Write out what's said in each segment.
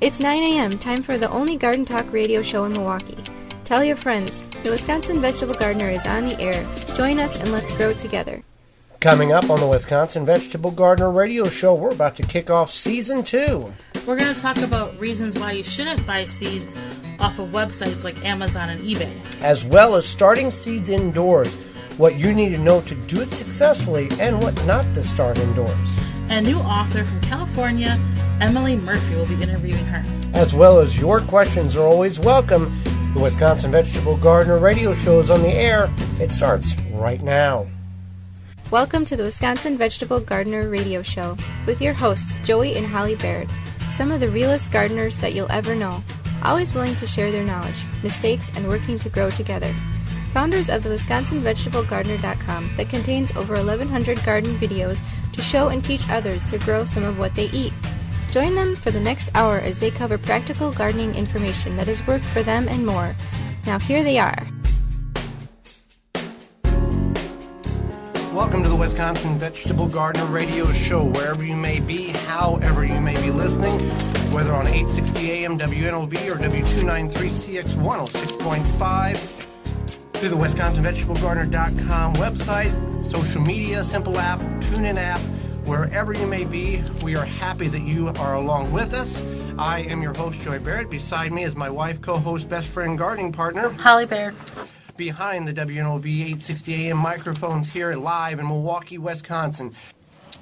It's 9 a.m., time for the only garden talk radio show in Milwaukee. Tell your friends, the Wisconsin Vegetable Gardener is on the air. Join us and let's grow together. Coming up on the Wisconsin Vegetable Gardener Radio Show, we're about to kick off Season 2. We're going to talk about reasons why you shouldn't buy seeds off of websites like Amazon and eBay. As well as starting seeds indoors, what you need to know to do it successfully and what not to start indoors. A new author from California, Emily Murphy, will be interviewing her. As well as your questions are always welcome. The Wisconsin Vegetable Gardener Radio Show is on the air. It starts right now. Welcome to the Wisconsin Vegetable Gardener Radio Show with your hosts, Joey and Holly Baird, some of the realest gardeners that you'll ever know, always willing to share their knowledge, mistakes, and working to grow together. Founders of the WisconsinVegetableGardener.com that contains over 1,100 garden videos to show and teach others to grow some of what they eat. Join them for the next hour as they cover practical gardening information that has worked for them and more. Now here they are. Welcome to the Wisconsin Vegetable Gardener Radio Show, wherever you may be, however you may be listening, whether on 860 AM WNOV or W293CX 106.5, through the WisconsinVegetableGardener.com website, social media, simple app, TuneIn app, wherever you may be, we are happy that you are along with us. I am your host, Joy Barrett. Beside me is my wife, co-host, best friend, gardening partner, Holly Baird. Behind the WNOV 860 AM microphones here live in Milwaukee, Wisconsin.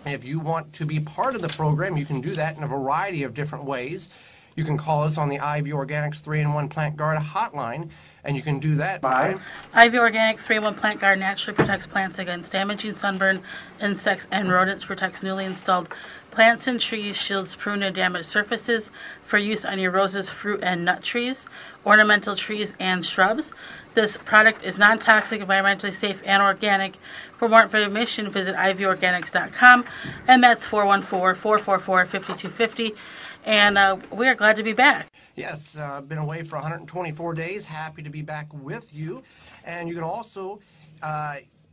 If you want to be part of the program, you can do that in a variety of different ways. You can call us on the Ivy Organics 3-in-1 Plant Garden hotline, and you can do that by... Ivy Organics 3-in-1 Plant Garden naturally protects plants against damaging sunburn, insects, and rodents, protects newly installed plants and trees, shields pruned and damaged surfaces for use on your roses, fruit, and nut trees, ornamental trees, and shrubs. This product is non-toxic, environmentally safe, and organic. For more information, visit ivyorganics.com, and that's 414-444-5250. And we are glad to be back. Yes, been away for 124 days. Happy to be back with you. And you can also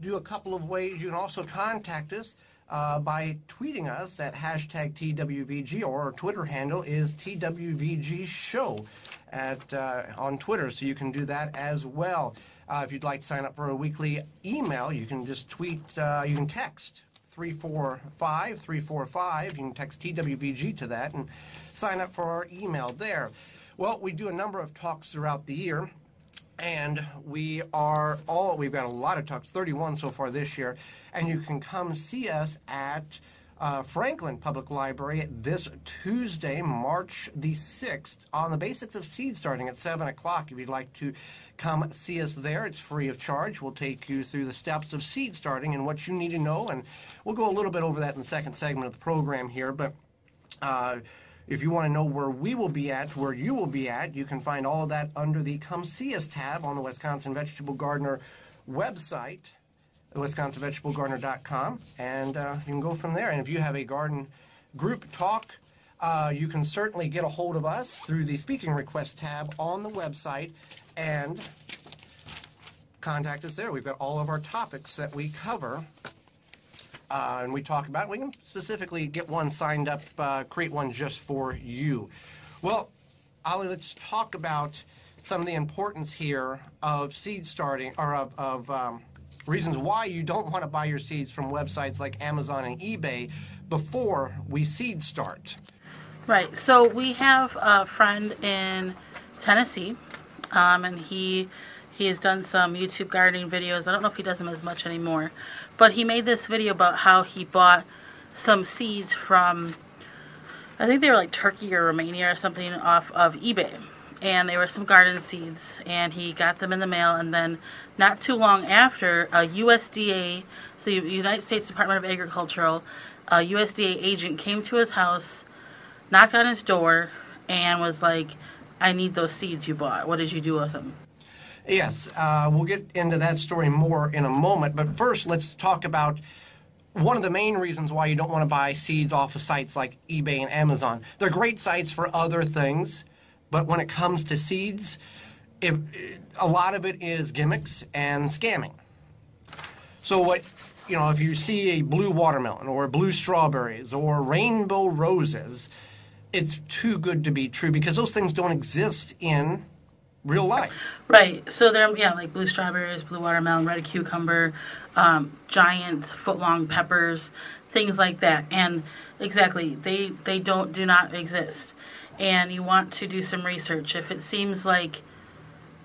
do a couple of ways. You can also contact us by tweeting us at hashtag TWVG, or our Twitter handle is TWVG Show on Twitter, so you can do that as well. If you'd like to sign up for a weekly email, you can just tweet, you can text 345-345. You can text TWVG to that and sign up for our email there. Well, we do a number of talks throughout the year, and we've got a lot of talks, 31 so far this year, and you can come see us at Franklin Public Library this Tuesday, March the 6th, on the basics of seed starting at 7 o'clock. If you'd like to come see us there, it's free of charge. We'll take you through the steps of seed starting and what you need to know, and we'll go a little bit over that in the second segment of the program here. But if you want to know where we will be at, where you will be at, you can find all of that under the Come See Us tab on the Wisconsin Vegetable Gardener website, WisconsinVegetableGardener.com, and you can go from there. And if you have a garden group talk, you can certainly get a hold of us through the Speaking Request tab on the website and contact us there. We've got all of our topics that we cover, and we talk about. We can specifically get one signed up, create one just for you. Well, Ollie, let's talk about some of the importance here of seed starting, or of reasons why you don't want to buy your seeds from websites like Amazon and eBay before we seed start. Right. So we have a friend in Tennessee, and he has done some YouTube gardening videos. I don't know if he does them as much anymore, but he made this video about how he bought some seeds from, I think they were like Turkey or Romania or something, off of eBay. And they were some garden seeds, and he got them in the mail, and then not too long after, a USDA, so United States Department of Agriculture, a USDA agent came to his house, knocked on his door, and was like, I need those seeds you bought. What did you do with them? Yes, we'll get into that story more in a moment, but first let's talk about one of the main reasons why you don't want to buy seeds off of sites like eBay and Amazon. They're great sites for other things, but when it comes to seeds, a lot of it is gimmicks and scamming. So if you see a blue watermelon or blue strawberries or rainbow roses, it's too good to be true because those things don't exist in real life. Right. So they're, like blue strawberries, blue watermelon, red cucumber, giant foot-long peppers, things like that. And exactly, they do not exist. And you want to do some research. If it seems like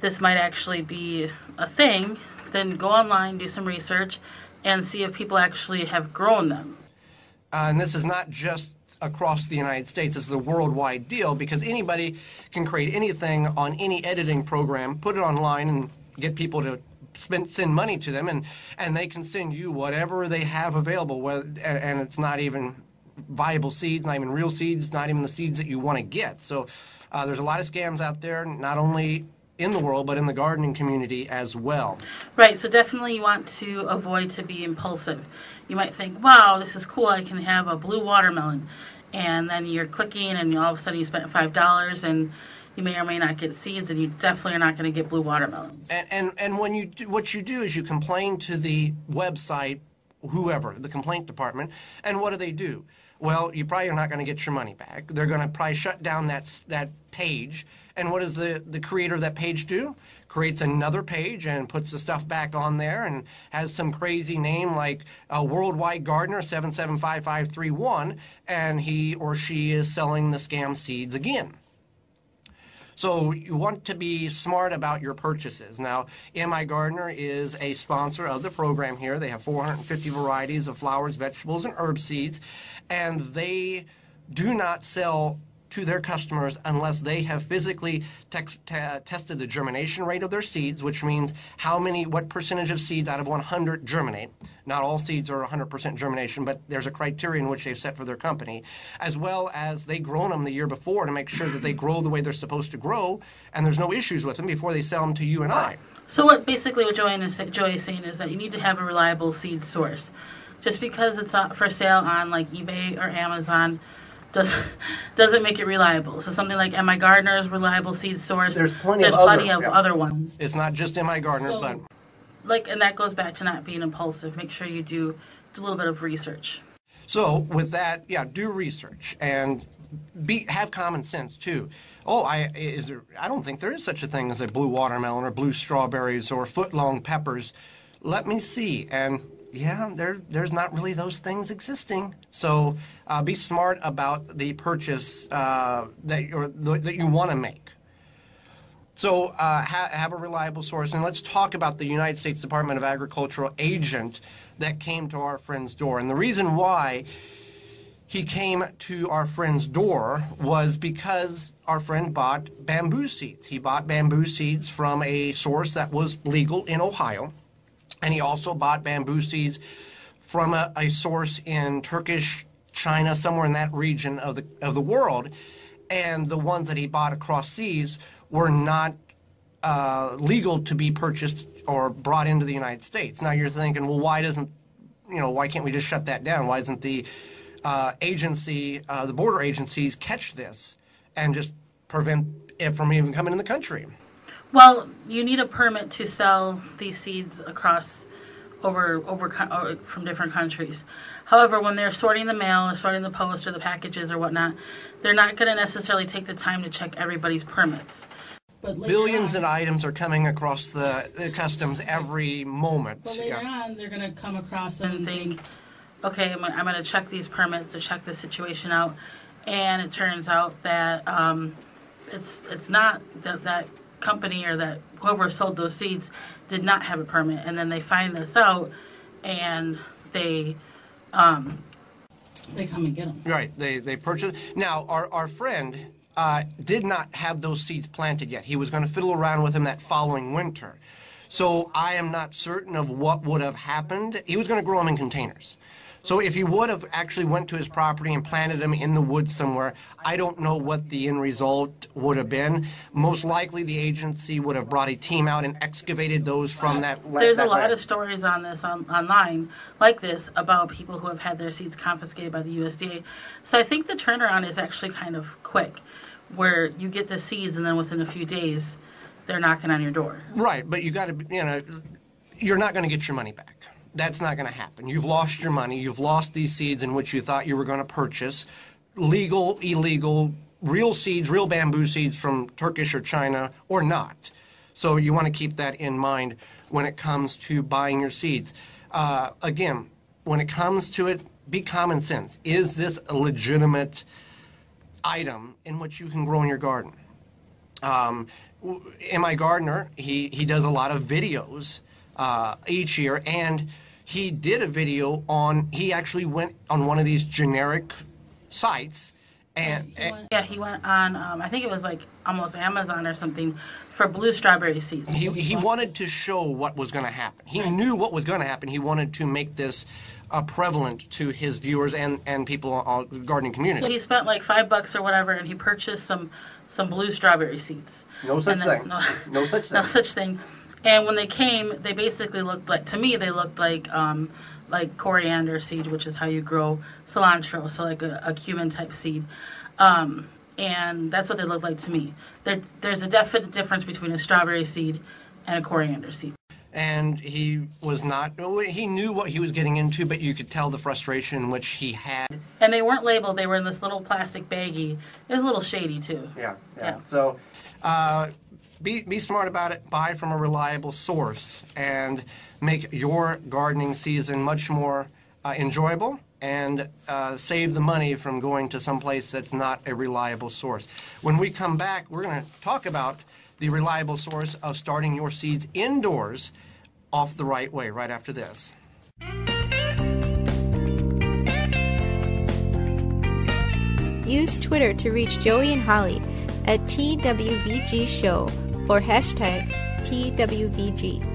this might actually be a thing, then go online, do some research, and see if people actually have grown them. And this is not just across the United States. This is a worldwide deal because anybody can create anything on any editing program, put it online, and get people to send money to them, and they can send you whatever they have available, and it's not even viable seeds, not even real seeds, not even the seeds that you want to get. So there's a lot of scams out there, not only in the world, but in the gardening community as well. Right, so definitely you want to avoid to be impulsive. You might think, wow, this is cool, I can have a blue watermelon. And then you're clicking, and all of a sudden you spent $5, and you may or may not get seeds, and you definitely are not going to get blue watermelons. And when you do, what you do is you complain to the website, whoever, the complaint department, and what do? Well, you probably are not going to get your money back. They're going to probably shut down that page. And what does the creator of that page do? Creates another page and puts the stuff back on there and has some crazy name like Worldwide Gardener 775531, and he or she is selling the scam seeds again. So you want to be smart about your purchases. Now, MI Gardener is a sponsor of the program here. They have 450 varieties of flowers, vegetables, and herb seeds, and they do not sell to their customers unless they have physically tested the germination rate of their seeds, which means what percentage of seeds out of 100 germinate. Not all seeds are 100% germination, but there's a criteria in which they've set for their company, as well as they grown them the year before to make sure that they grow the way they're supposed to grow, and there's no issues with them before they sell them to you and I. So what Joy is saying is that you need to have a reliable seed source. Just because it's for sale on like eBay or Amazon doesn't make it reliable. So something like MI Gardener's reliable seed source. There's plenty of other ones. It's not just MI Gardener, but and that goes back to not being impulsive. Make sure you do a little bit of research. So with that, do research and have common sense too. I don't think there is such a thing as a blue watermelon or blue strawberries or foot-long peppers. Let me see. And there's not really those things existing. So be smart about the purchase that you want to make. So have a reliable source. And let's talk about the United States Department of Agricultural agent that came to our friend's door. And the reason why he came to our friend's door was because our friend bought bamboo seeds. He bought bamboo seeds from a source that was legal in Ohio. And he also bought bamboo seeds from a source in Turkish China, somewhere in that region of the world. And the ones that he bought across seas were not legal to be purchased or brought into the United States. Now you're thinking, well, why can't we just shut that down? Why doesn't the the border agencies catch this and just prevent it from even coming in the country? Well, you need a permit to sell these seeds across from different countries. However, when they're sorting the mail or sorting the post or the packages or whatnot, they're not going to necessarily take the time to check everybody's permits. But billions of items are coming across the customs every moment. But later on, they're going to come across and think, okay, I'm going to check these permits to check the situation out. And it turns out that it's not that company or that whoever sold those seeds did not have a permit, and then they find this out and they come and get them. Right, they purchase. Now our friend did not have those seeds planted yet. He was going to fiddle around with them that following winter, so I am not certain of what would have happened. He was going to grow them in containers. So if he would have actually went to his property and planted them in the woods somewhere, I don't know what the end result would have been. Most likely the agency would have brought a team out and excavated those from that land. There's a lot of stories on this online like this about people who have had their seeds confiscated by the USDA. So I think the turnaround is actually kind of quick, where you get the seeds and then within a few days they're knocking on your door. Right, but you got to, you're not going to get your money back. That's not going to happen. You've lost your money. You've lost these seeds in which you thought you were going to purchase. legal, illegal, real seeds, real bamboo seeds from Turkish or China or not. So you want to keep that in mind when it comes to buying your seeds. Again, when it comes to it, be common sense. Is this a legitimate item in which you can grow in your garden? My gardener, he does a lot of videos each year, and he did a video he actually went on one of these generic sites. He went on, I think it was like almost Amazon or something, for blue strawberry seeds. He wanted to show what was going to happen. He knew what was going to happen. He wanted to make this prevalent to his viewers and people in the gardening community. So he spent like $5 or whatever, and he purchased some blue strawberry seeds. No such thing. No such thing. And when they came, they basically looked like, to me, they looked like coriander seed, which is how you grow cilantro, so like a cumin type seed. And that's what they look like to me. There's a definite difference between a strawberry seed and a coriander seed. And he knew what he was getting into, but you could tell the frustration which he had. And they weren't labeled. They were in this little plastic baggie. It was a little shady, too. Yeah. So be smart about it. Buy from a reliable source and make your gardening season much more enjoyable, and save the money from going to some place that's not a reliable source. When we come back, we're going to talk about the reliable source of starting your seeds indoors off the right way right after this. Use Twitter to reach Joey and Holly at TWVG Show or hashtag TWVG.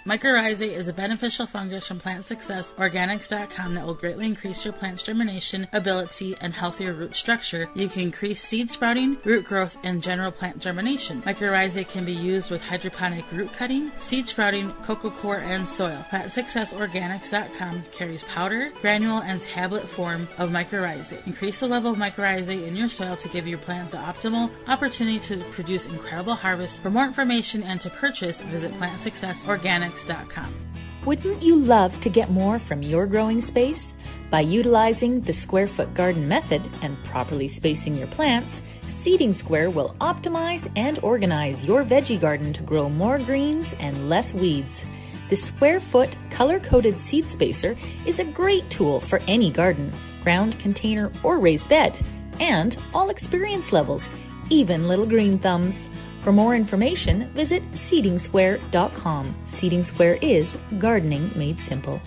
Mycorrhizae is a beneficial fungus from PlantSuccessOrganics.com that will greatly increase your plant's germination ability and healthier root structure. You can increase seed sprouting, root growth, and general plant germination. Mycorrhizae can be used with hydroponic root cutting, seed sprouting, cocoa coir, and soil. PlantSuccessOrganics.com carries powder, granule, and tablet form of mycorrhizae. Increase the level of mycorrhizae in your soil to give your plant the optimal opportunity to produce incredible harvests. For more information and to purchase, visit PlantSuccessOrganics.com. Wouldn't you love to get more from your growing space? By utilizing the square foot garden method and properly spacing your plants, Seeding Square will optimize and organize your veggie garden to grow more greens and less weeds. The square foot color-coded seed spacer is a great tool for any garden, ground container, or raised bed, and all experience levels, even little green thumbs. For more information, visit seedingsquare.com. Seeding Square is gardening made simple.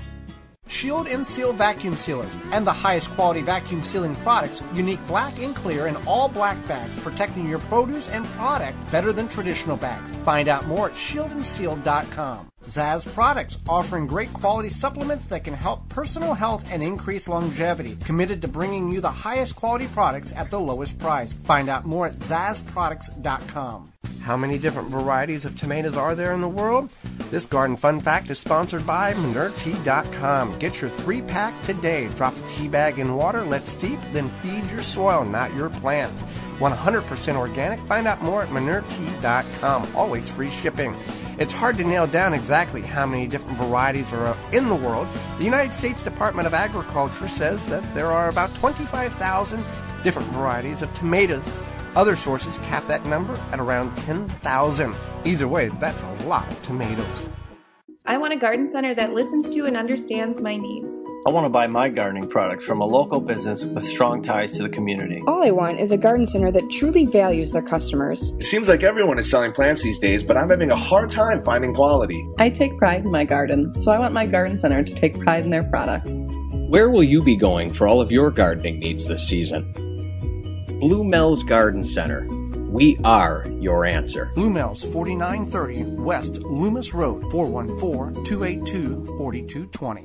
Shield and Seal vacuum sealers and the highest quality vacuum sealing products, unique black and clear in all black bags, protecting your produce and product better than traditional bags. Find out more at shieldandseal.com. Zaz Products, offering great quality supplements that can help personal health and increase longevity. Committed to bringing you the highest quality products at the lowest price. Find out more at zazproducts.com. How many different varieties of tomatoes are there in the world? This garden fun fact is sponsored by ManureTea.com. Get your 3-pack today. Drop the tea bag in water, let steep, then feed your soil, not your plant. 100% organic. Find out more at ManureTea.com. Always free shipping. It's hard to nail down exactly how many different varieties are in the world. The United States Department of Agriculture says that there are about 25,000 different varieties of tomatoes. Other sources cap that number at around 10,000. Either way, that's a lot of tomatoes. I want a garden center that listens to and understands my needs. I want to buy my gardening products from a local business with strong ties to the community. All I want is a garden center that truly values their customers. It seems like everyone is selling plants these days, but I'm having a hard time finding quality. I take pride in my garden, so I want my garden center to take pride in their products. Where will you be going for all of your gardening needs this season? Blue Mel's Garden Center. We are your answer. Blue Mel's, 4930 West Loomis Road, 414-282-4220.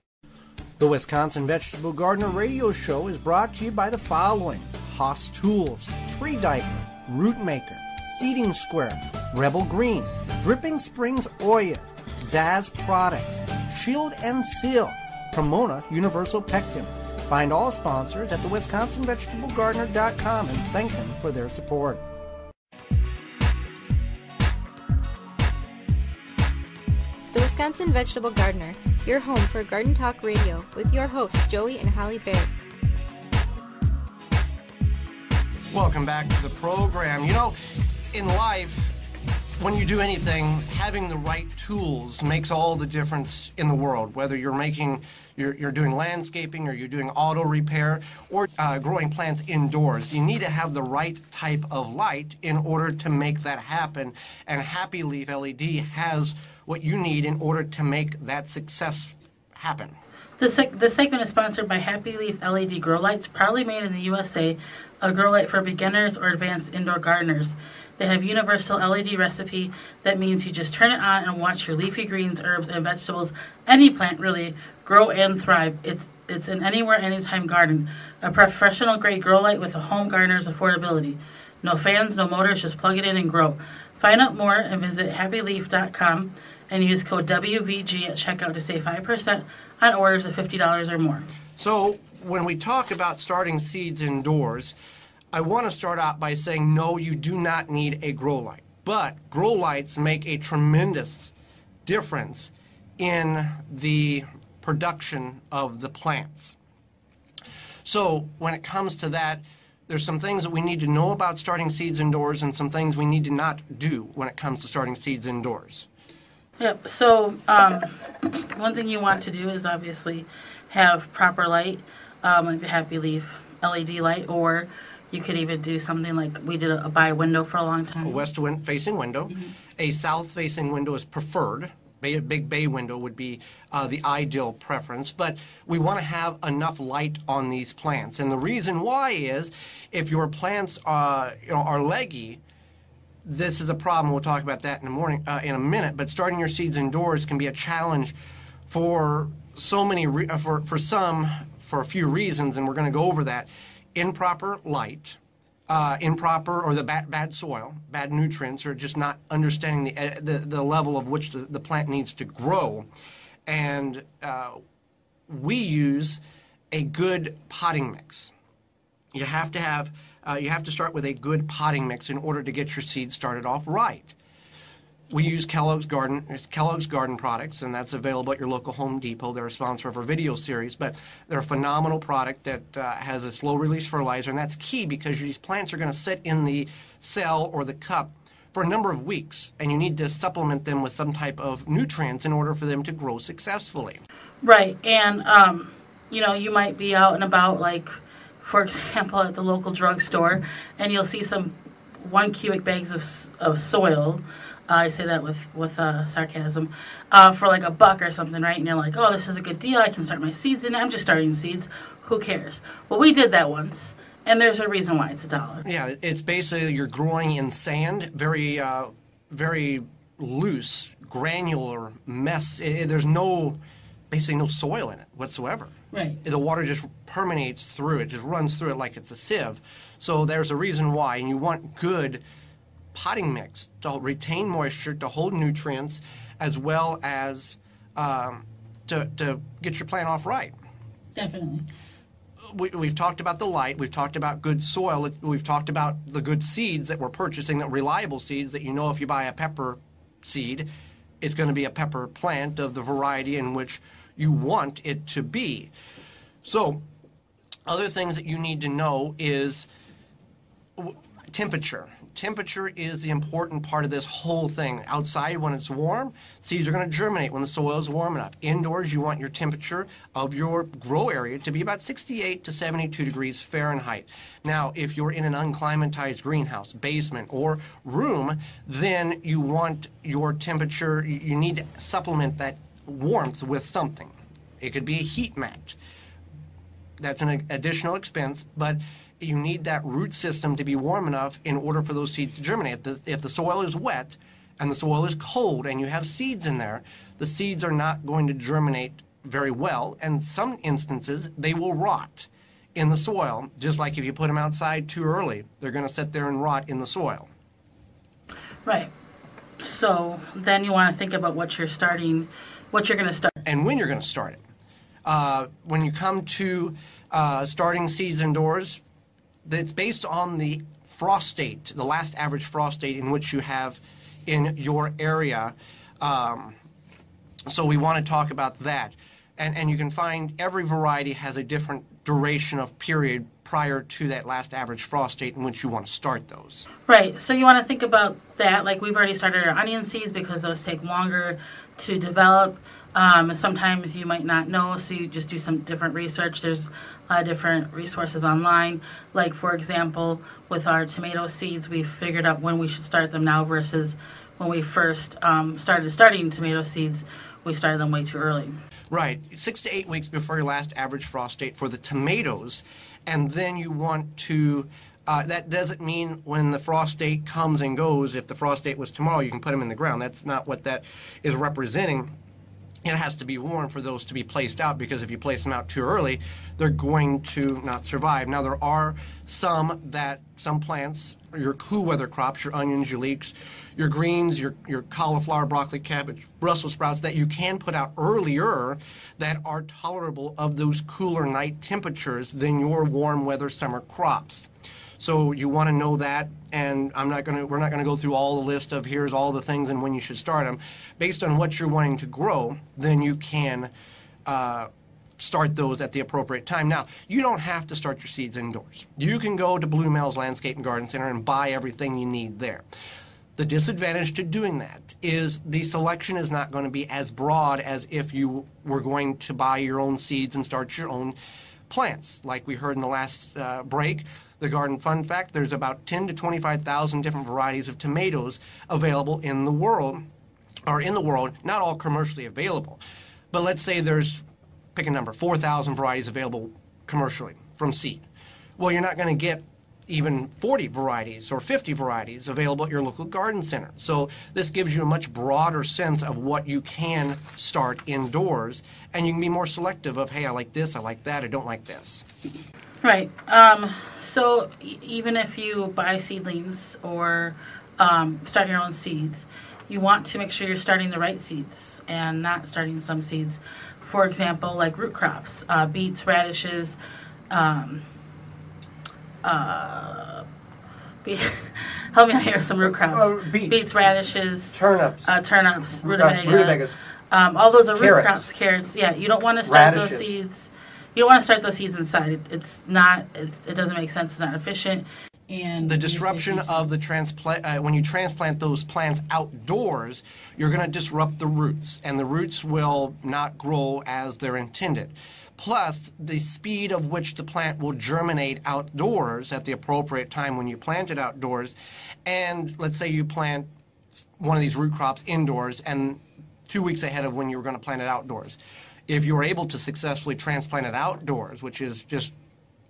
The Wisconsin Vegetable Gardener Radio Show is brought to you by the following: Haas Tools, Tree Diaper, Root Maker, Seeding Square, Rebel Green, Dripping Springs Oil, Zaz Products, Shield and Seal, Pomona Universal Pectin. Find all sponsors at the WisconsinVegetableGardener.com and thank them for their support. The Wisconsin Vegetable Gardener your home for Garden Talk Radio with your hosts, Joey and Holly Baird. Welcome back to the program. You know, in life, when you do anything, having the right tools makes all the difference in the world. Whether you're doing landscaping, or you're doing auto repair, or growing plants indoors, you need to have the right type of light in order to make that happen. And Happy Leaf LED has what you need in order to make that success happen. This segment is sponsored by Happy Leaf LED grow lights, proudly made in the USA, a grow light for beginners or advanced indoor gardeners. They have universal LED recipe. That means you just turn it on and watch your leafy greens, herbs, and vegetables, any plant really, grow and thrive. It's an anywhere, anytime garden. A professional grade grow light with a home gardener's affordability. No fans, no motors, just plug it in and grow. Find out more and visit happyleaf.com and use code WVG at checkout to save 5% on orders of $50 or more. So when we talk about starting seeds indoors, I want to start out by saying, no, you do not need a grow light. But grow lights make a tremendous difference in the production of the plants. So when it comes to that, there's some things that we need to know about starting seeds indoors and some things we need to not do when it comes to starting seeds indoors. Yep. So one thing you want to do is obviously have proper light, like the Happy Leaf LED light, or you could even do something like we did a bay window for a long time. A west-facing window. Mm-hmm. A south-facing window is preferred. A big bay window would be the ideal preference, but we want to have enough light on these plants. And the reason why is if your plants are leggy, this is a problem. We'll talk about that in a minute. But starting your seeds indoors can be a challenge for for a few reasons, and we're going to go over that. Improper light, or the bad soil, bad nutrients, or just not understanding the level of which the plant needs to grow. And we use a good potting mix. You have to start with a good potting mix in order to get your seeds started off right. We use Kellogg's Garden products, and that's available at your local Home Depot. They're a sponsor of our video series, but they're a phenomenal product that has a slow-release fertilizer, and that's key because these plants are going to sit in the cell or the cup for a number of weeks, and you need to supplement them with some type of nutrients in order for them to grow successfully. Right, and you might be out and about, like, for example, at the local drugstore, and you'll see some 1 cubic bags of soil. I say that with sarcasm, for like $1 or something, right? And you're like, oh, this is a good deal. I can start my seeds in it. I'm just starting seeds. Who cares? Well, we did that once, and there's a reason why it's $1. Yeah, it's basically you're growing in sand, very, very loose, granular mess. There's basically no soil in it whatsoever. Right. The water just permeates through it, just runs through it like it's a sieve. So there's a reason why, and you want good potting mix to retain moisture, to hold nutrients, as well as to get your plant off right. Definitely. We've talked about the light. We've talked about good soil. We've talked about the good seeds that we're purchasing, the reliable seeds that if you buy a pepper seed, it's going to be a pepper plant of the variety in which you want it to be. So other things that you need to know is temperature. Temperature is the important part of this whole thing. Outside, when it's warm, seeds are going to germinate when the soil is warm enough. Indoors, you want your temperature of your grow area to be about 68 to 72 degrees Fahrenheit. Now, if you're in an unclimatized greenhouse, basement, or room, then you want your temperature, you need to supplement that warmth with something. It could be a heat mat. That's an additional expense, but you need that root system to be warm enough in order for those seeds to germinate. If the soil is wet and the soil is cold and you have seeds in there, the seeds are not going to germinate very well, and some instances they will rot in the soil, just like if you put them outside too early, they're going to sit there and rot in the soil. Right. So then you want to think about what you're going to start. And when you're going to start it. When you come to starting seeds indoors, it's based on the frost date, the last average frost date in which you have in your area. So we want to talk about that. And you can find every variety has a different duration of period prior to that last average frost date in which you want to start those. Right. So you want to think about that. Like we've already started our onion seeds because those take longer to develop. Sometimes you might not know, so you just do some different research. There's a lot of different resources online. Like, for example, with our tomato seeds, we figured out when we should start them now versus when we first starting tomato seeds, we started them way too early. Right. 6 to 8 weeks before your last average frost date for the tomatoes. And then you want to, that doesn't mean when the frost date comes and goes, if the frost date was tomorrow, you can put them in the ground. That's not what that is representing. It has to be warm for those to be placed out, because if you place them out too early, they're going to not survive. Now, there are some plants, your cool weather crops, your onions, your leeks, your greens, your cauliflower, broccoli, cabbage, Brussels sprouts, that you can put out earlier that are tolerable of those cooler night temperatures than your warm weather summer crops. So you want to know that, and we're not going to go through all the list of here's all the things and when you should start them. Based on what you're wanting to grow, then you can start those at the appropriate time. Now, you don't have to start your seeds indoors. You can go to Blue Mel's Landscape and Garden Center and buy everything you need there. The disadvantage to doing that is the selection is not going to be as broad as if you were going to buy your own seeds and start your own plants. Like we heard in the last break, the Garden Fun Fact, there's about 10 to 25,000 different varieties of tomatoes available in the world, not all commercially available. But let's say there's, pick a number, 4,000 varieties available commercially from seed. Well, you're not going to get even 40 varieties or 50 varieties available at your local garden center. So this gives you a much broader sense of what you can start indoors, and you can be more selective of, hey, I like this, I like that, I don't like this. Right. So even if you buy seedlings or start your own seeds, you want to make sure you're starting the right seeds and not starting some seeds. For example, like root crops, beets, radishes, help me out here with some root crops. Beets, radishes, turnips, rutabagas. All those are root crops, carrots. Yeah, you don't want to start those seeds. You don't want to start those seeds inside. It doesn't make sense. It's not efficient. And the disruption of the transplant, when you transplant those plants outdoors, you're going to disrupt the roots, and the roots will not grow as they're intended. Plus, the speed of which the plant will germinate outdoors at the appropriate time when you plant it outdoors. And let's say you plant one of these root crops indoors and 2 weeks ahead of when you were going to plant it outdoors. If you were able to successfully transplant it outdoors, which is just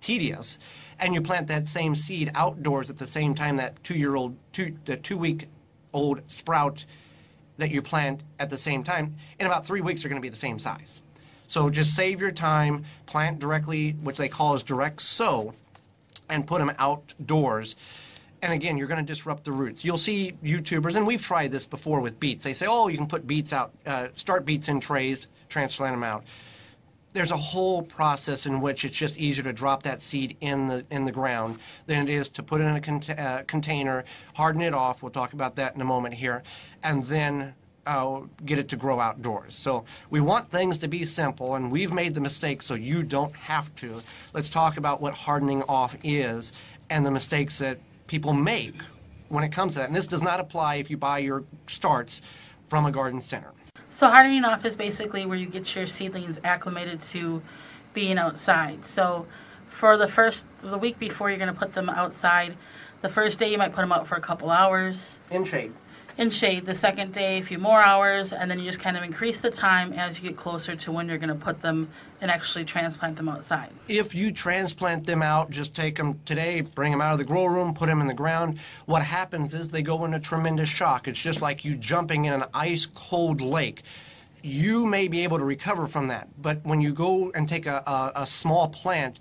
tedious, and you plant that same seed outdoors at the same time that 2-week-old sprout that you plant at the same time, in about 3 weeks they're going to be the same size. So just save your time, plant directly, which they call as direct sow, and put them outdoors. And again, you're going to disrupt the roots. You'll see YouTubers, and we've tried this before with beets. They say, oh, you can put beets out, start beets in trays, transplant them out. There's a whole process in which it's just easier to drop that seed in the ground than it is to put it in a container, harden it off. We'll talk about that in a moment here, and then get it to grow outdoors. So we want things to be simple, and we've made the mistake so you don't have to. Let's talk about what hardening off is and the mistakes that people make when it comes to that. And this does not apply if you buy your starts from a garden center. So hardening off is basically where you get your seedlings acclimated to being outside. So for the week before you're going to put them outside, the first day you might put them out for a couple hours. In shade. The second day, a few more hours, and then you just kind of increase the time as you get closer to when you're going to put them and actually transplant them outside. If you transplant them out, just take them today, bring them out of the grow room, put them in the ground, what happens is they go into tremendous shock. It's just like you jumping in an ice-cold lake. You may be able to recover from that, but when you go and take a small plant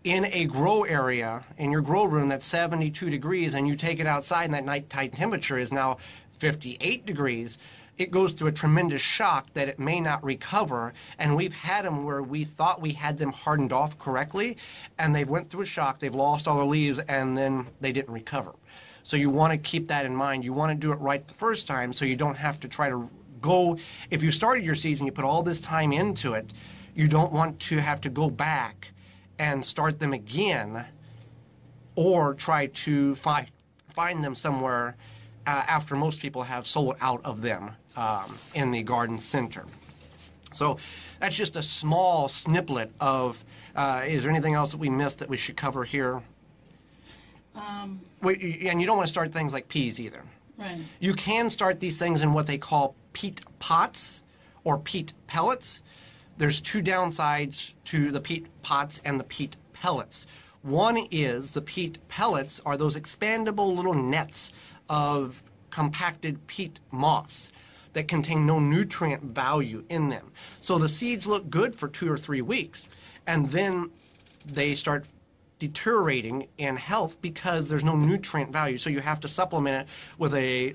in a grow area, in your grow room that's 72 degrees, and you take it outside and that nighttime temperature is now 58 degrees, it goes through a tremendous shock that it may not recover. And we've had them where we thought we had them hardened off correctly, and they went through a shock, they've lost all their leaves, and then they didn't recover. So you want to keep that in mind. You want to do it right the first time so you don't have to try to if you started your seeds and you put all this time into it, you don't want to have to go back and start them again or try to find them somewhere after most people have sold out of them in the garden center. So that's just a small snippet of, is there anything else that we missed that we should cover here? And you don't want to start things like peas either. Right. You can start these things in what they call peat pots or peat pellets. There's two downsides to the peat pots and the peat pellets. One is the peat pellets are those expandable little nets of compacted peat moss that contain no nutrient value in them. So the seeds look good for 2 or 3 weeks, and then they start deteriorating in health because there's no nutrient value. So you have to supplement it with a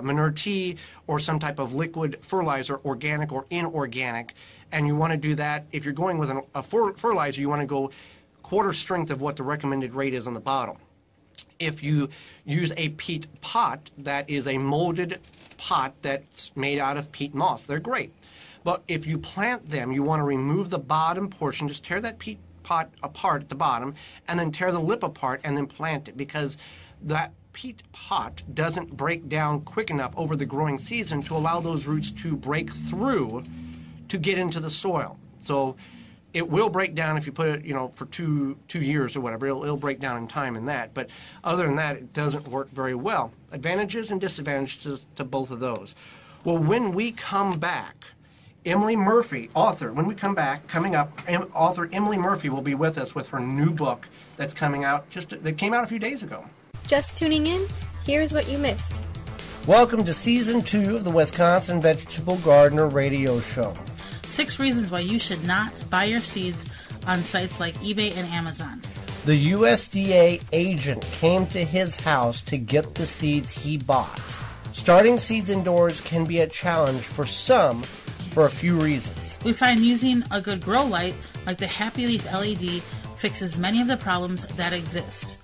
manure tea or some type of liquid fertilizer, organic or inorganic. And you want to do that, if you're going with a fertilizer, you want to go quarter strength of what the recommended rate is on the bottle. If you use a peat pot, that is a molded pot that's made out of peat moss, they're great. But if you plant them, you want to remove the bottom portion, just tear that peat pot apart at the bottom, and then tear the lip apart and then plant it, because that peat pot doesn't break down quick enough over the growing season to allow those roots to break through to get into the soil. So it will break down if you put it, for two years or whatever. It'll break down in time in that. But other than that, it doesn't work very well. Advantages and disadvantages to both of those. Well, when we come back, Emily Murphy, author, coming up, author Emily Murphy will be with us with her new book that's coming out, that came out a few days ago. Just tuning in? Here's what you missed. Welcome to Season 2 of the Wisconsin Vegetable Gardener Radio Show. 6 reasons why you should not buy your seeds on sites like eBay and Amazon. The USDA agent came to his house to get the seeds he bought. Starting seeds indoors can be a challenge for some for a few reasons. We find using a good grow light like the Happy Leaf LED fixes many of the problems that exist.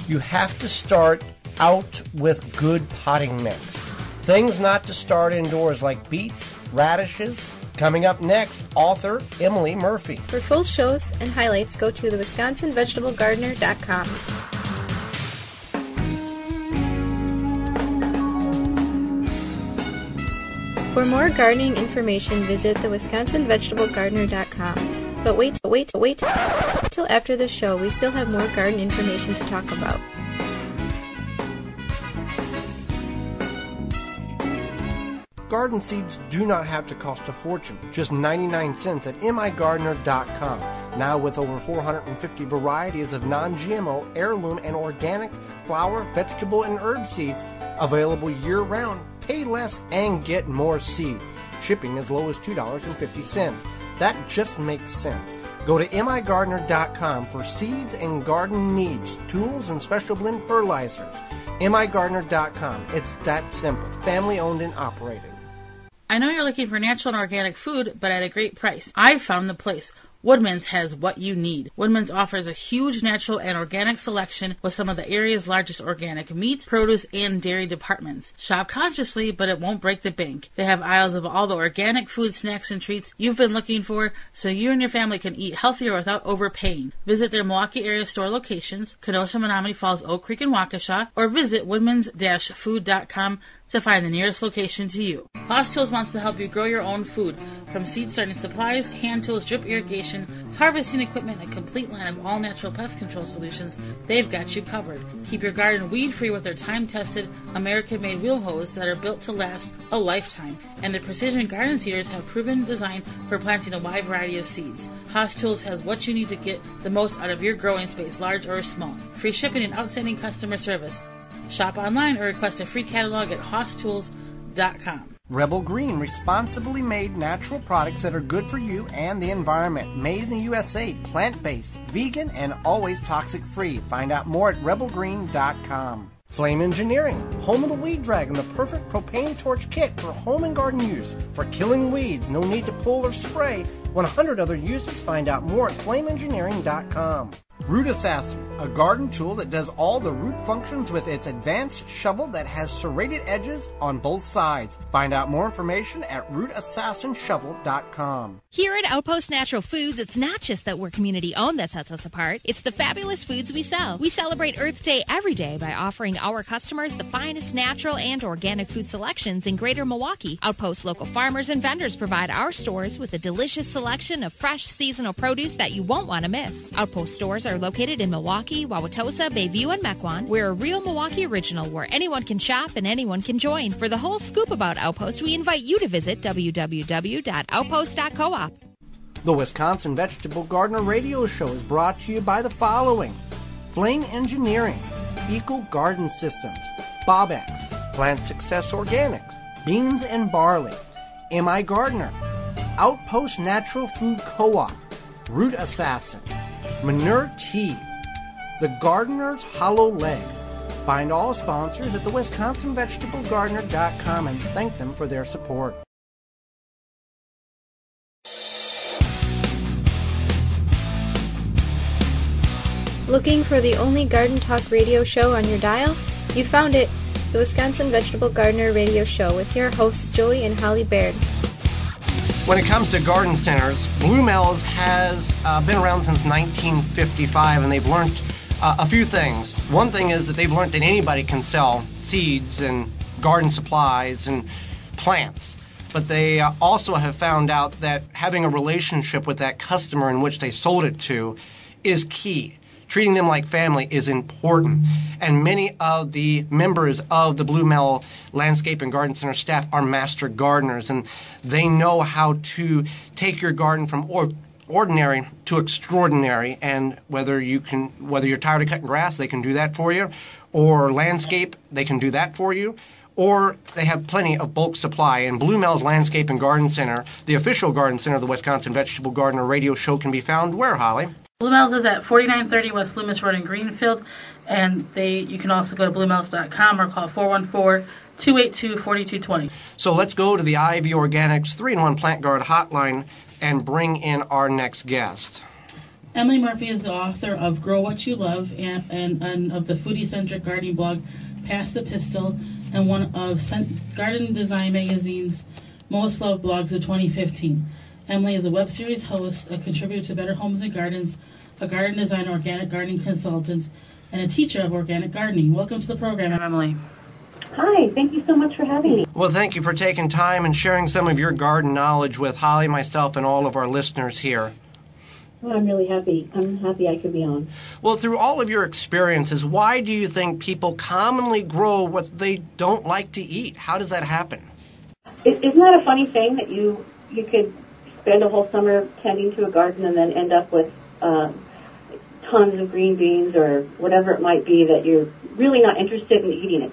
You have to start out with good potting mix. Things not to start indoors like beets, radishes. Coming up next, author Emily Murphy. For full shows and highlights, go to thewisconsinvegetablegardener.com. For more gardening information, visit thewisconsinvegetablegardener.com. But wait till after the show. We still have more garden information to talk about. Garden seeds do not have to cost a fortune, just 99 cents at migardener.com. Now with over 450 varieties of non-GMO, heirloom, and organic flower, vegetable, and herb seeds available year-round. Pay less and get more seeds. Shipping as low as $2.50. That just makes sense. Go to migardener.com for seeds and garden needs, tools, and special blend fertilizers. migardener.com. It's that simple. Family owned and operated. I know you're looking for natural and organic food, but at a great price. I've found the place. Woodman's has what you need. Woodman's offers a huge natural and organic selection with some of the area's largest organic meat, produce, and dairy departments. Shop consciously, but it won't break the bank. They have aisles of all the organic food, snacks, and treats you've been looking for, so you and your family can eat healthier without overpaying. Visit their Milwaukee area store locations, Kenosha, Menominee Falls, Oak Creek, and Waukesha, or visit woodmans-food.com to find the nearest location to you. Hoss Tools wants to help you grow your own food. From seed starting supplies, hand tools, drip irrigation, harvesting equipment, and a complete line of all-natural pest control solutions, they've got you covered. Keep your garden weed-free with their time-tested, American-made wheel hose that are built to last a lifetime. And their precision garden seeders have proven design for planting a wide variety of seeds. Hoss Tools has what you need to get the most out of your growing space, large or small. Free shipping and outstanding customer service. Shop online or request a free catalog at hosstools.com. Rebel Green, responsibly made natural products that are good for you and the environment. Made in the USA, plant-based, vegan, and always toxic-free. Find out more at rebelgreen.com. Flame Engineering, home of the Weed Dragon, the perfect propane torch kit for home and garden use. For killing weeds, no need to pull or spray. 100 other uses. Find out more at flameengineering.com. Root Assassin, a garden tool that does all the root functions with its advanced shovel that has serrated edges on both sides. Find out more information at rootassassinshovel.com. Here at Outpost Natural Foods, it's not just that we're community-owned that sets us apart. It's the fabulous foods we sell. We celebrate Earth Day every day by offering our customers the finest natural and organic food selections in Greater Milwaukee. Outpost local farmers and vendors provide our stores with a delicious selection of fresh seasonal produce that you won't want to miss. Outpost stores are located in Milwaukee, Wauwatosa, Bayview, and Mequon. We're a real Milwaukee original where anyone can shop and anyone can join. For the whole scoop about Outpost, we invite you to visit www.outpost.coop. The Wisconsin Vegetable Gardener Radio Show is brought to you by the following: Flame Engineering, Eco Garden Systems, Bobex, Plant Success Organics, Beans and Barley, M.I. Gardener, Outpost Natural Food Co-op, Root Assassin, Manure Tea, The Gardener's Hollow Leg. Find all sponsors at thewisconsinvegetablegardener.com and thank them for their support. Looking for the only garden talk radio show on your dial? You found it, the Wisconsin Vegetable Gardener Radio Show with your hosts Joey and Holly Baird. When it comes to garden centers, Blue Mel's has been around since 1955, and they've learned a few things. One thing is that they've learned that anybody can sell seeds and garden supplies and plants. But they also have found out that having a relationship with that customer in which they sold it to is key. Treating them like family is important. And many of the members of the Blue Mel Landscape and Garden Center staff are master gardeners, and they know how to take your garden from ordinary to extraordinary. And whether you're tired of cutting grass, they can do that for you, or landscape, they can do that for you, or they have plenty of bulk supply. And Blue Mel's Landscape and Garden Center, the official garden center of the Wisconsin Vegetable Gardener Radio Show, can be found where, Holly? Blue Mel's is at 4930 West Loomis Road in Greenfield, and you can also go to bluemels.com or call 414-282-4220. So let's go to the Ivy Organics 3-in-1 Plant Guard hotline and bring in our next guest. Emily Murphy is the author of Grow What You Love and of the foodie-centric gardening blog Pass the Pistol, and one of Garden Design Magazine's most loved blogs of 2015. Emily is a web series host, a contributor to Better Homes and Gardens, a garden designer, organic gardening consultant, and a teacher of organic gardening. Welcome to the program, Emily. Hi, thank you so much for having me. Well, thank you for taking time and sharing some of your garden knowledge with Holly, myself, and all of our listeners here. Well, I'm really happy. I'm happy I could be on. Well, through all of your experiences, why do you think people commonly grow what they don't like to eat? How does that happen? Isn't that a funny thing that you could spend a whole summer tending to a garden and then end up with tons of green beans or whatever it might be that you're really not interested in eating?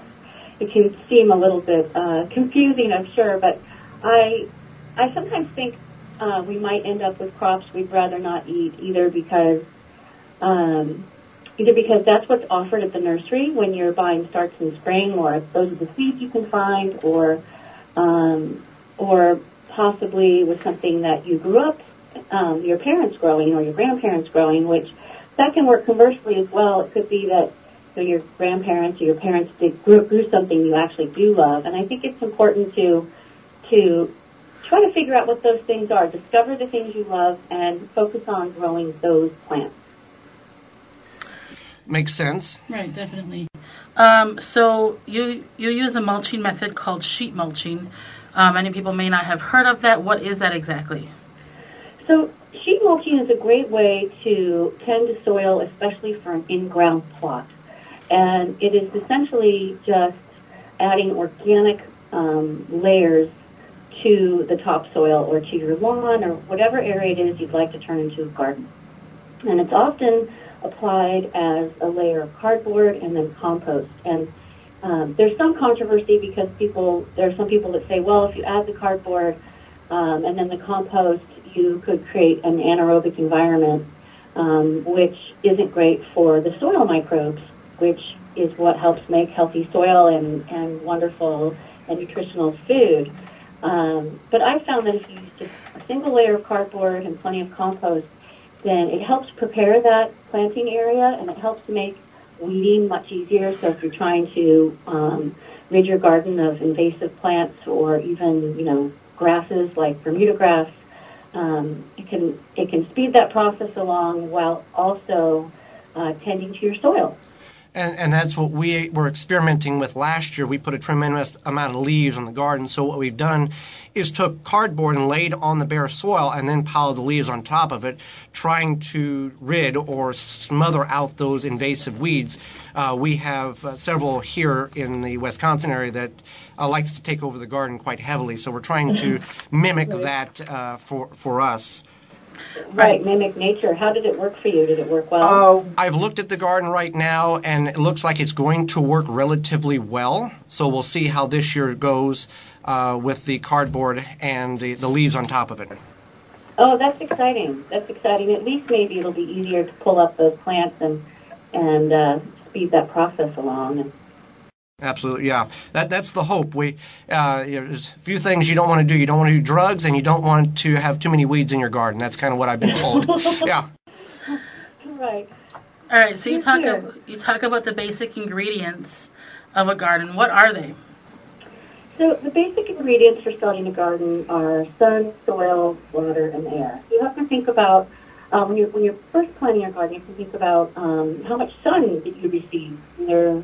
It can seem a little bit confusing, I'm sure, but I sometimes think we might end up with crops we'd rather not eat, either because that's what's offered at the nursery when you're buying starts in spring, or those are the seeds you can find, or possibly with something that you grew up, your parents growing or your grandparents growing, which that can work conversely as well. It could be that your grandparents or your parents grew something you actually do love. And I think it's important to try to figure out what those things are, discover the things you love, and focus on growing those plants. Makes sense. Right, definitely. So you use a mulching method called sheet mulching. Many people may not have heard of that. What is that exactly? So sheet mulching is a great way to tend to soil, especially for an in-ground plot. And it is essentially just adding organic layers to the topsoil or to your lawn or whatever area it is you'd like to turn into a garden. And it's often applied as a layer of cardboard and then compost. And there's some controversy because there are some people that say, well, if you add the cardboard and then the compost, you could create an anaerobic environment, which isn't great for the soil microbes, which is what helps make healthy soil and wonderful and nutritional food. But I found that if you use just a single layer of cardboard and plenty of compost, then it helps prepare that planting area, and it helps make weeding much easier. So if you're trying to rid your garden of invasive plants or even, grasses like Bermuda grass, it can speed that process along while also tending to your soil. And that's what we were experimenting with last year. We put a tremendous amount of leaves on the garden. So what we've done is took cardboard and laid on the bare soil and then piled the leaves on top of it, trying to rid or smother out those invasive weeds. We have several here in the Wisconsin area that likes to take over the garden quite heavily. So we're trying to mimic that for us. Right, mimic nature. How did it work for you? Did it work well? I've looked at the garden right now, and it looks like it's going to work relatively well. So we'll see how this year goes with the cardboard and the leaves on top of it. Oh, that's exciting. That's exciting. At least maybe it'll be easier to pull up those plants and speed that process along. Absolutely, yeah. That's the hope. There's a few things you don't want to do. You don't want to do drugs, and you don't want to have too many weeds in your garden. That's kind of what I've been told. Yeah. Right. All right. So you talk about the basic ingredients of a garden. What are they? So the basic ingredients for starting a garden are sun, soil, water, and air. You have to think about when you're first planting your garden. You have to think about how much sun that you receive. In your